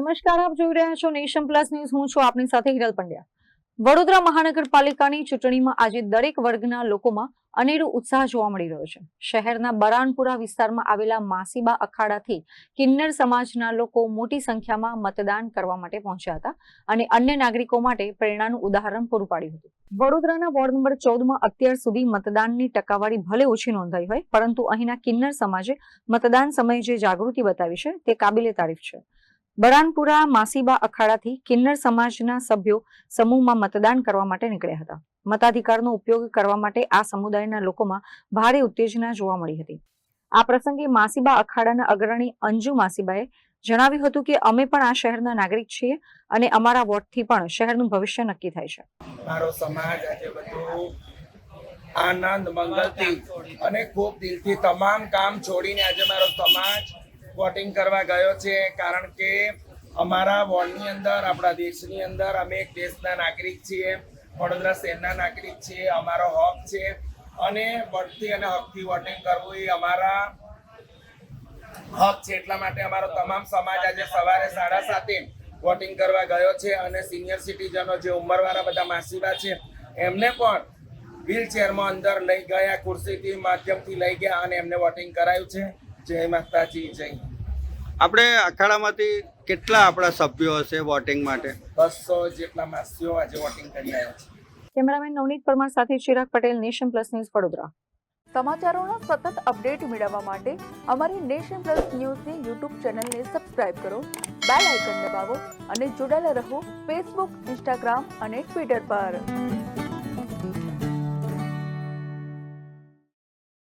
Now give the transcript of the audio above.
નમસ્કાર, આપ જોઈ રહ્યા છો નેશન પ્લસ ન્યૂઝ. હું છું આપની સાથે હિરલ પંડ્યા. વડોદરા મહાનગરપાલિકાની ચૂંટણીમાં આજે દરેક વર્ગના લોકોમાં અનેરો ઉત્સાહ જોવા મળી રહ્યો છે. શહેરના બરાનપુરા વિસ્તારમાં આવેલા માસીબા અખાડાથી કિન્નર સમાજના લોકો મોટી સંખ્યામાં મતદાન કરવા માટે પહોંચ્યા હતા અને અન્ય નાગરિકો માટે પ્રેરણાનું ઉદાહરણ પૂરું પાડ્યું હતું. વડોદરાના વોર્ડ નંબર 14માં અત્યાર સુધી મતદાનની ટકાવારી ભલે ઓછી નોંધાઈ હોય, પરંતુ અહીંના કિન્નર સમાજે મતદાન સમયે જે જાગૃતિ બતાવી છે તે કાબિલે તારીફ છે. બરાનપુરા માસીબા અખાડાથી કિન્નર સમાજના સભ્યો સમૂહમાં મતદાન કરવા માટે નીકળ્યા હતા. મતાધિકારનો ઉપયોગ કરવા માટે આ સમુદાયના લોકોમાં ભારે ઉત્તેજના જોવા મળી હતી. આ પ્રસંગે માસીબા અખાડાના અગ્રણી અંજુ માસીબાએ જણાવ્યું હતું કે અમે પણ આ શહેરના નાગરિક છીએ અને અમારા વોટથી પણ શહેરનું ભવિષ્ય નક્કી થાય છે. મારો સમાજ આજે બધું આનંદ મંગલથી અને ખૂબ દિલથી તમામ કામ છોડીને આજે મારો સમાજ વોટિંગ કરવા ગયો છે. કારણ કે અમારા વોર્ડની અંદર, આપણા દેશની અંદર અમે એક દેશના નાગરિક છીએ, વડોદરા શહેરના નાગરિક છીએ. અમારો હક છે અને બળથી અને હકથી વોટિંગ કરવું એ અમારા હક છે. એટલા માટે અમારો તમામ સમાજ આજે સવારે 7:30 વોટિંગ કરવા ગયો છે અને સિનિયર સિટીઝનો જે ઉંમરવાળા બધા માસીબા છે એમને પણ વ્હીલચેરમાં અંદર લઈ ગયા, ખુરશીથી માધ્યમથી લઈ ગયા અને એમને વોટિંગ કરાયું છે. જય માતાજી, જય. આપણે અખાડામાંથી કેટલા આપણા સભ્યો હશે વોટિંગ માટે? 200 જેટલા માસીઓ આજે વોટિંગ કરી આવ્યા છે. કેમેરામેન નવનીત પરમાર સાથે Chirag Patel, Nation Plus News, Vadodara. સમાચારોના સતત અપડેટ મેળવવા માટે અમારી નેશન પ્લસ ન્યૂઝની યુટ્યુબ ચેનલને સબસ્ક્રાઇબ કરો, બેલ આઇકન દબાવો અને જોડાયેલા રહો ફેસબુક, ઇન્સ્ટાગ્રામ અને ટ્વિટર પર.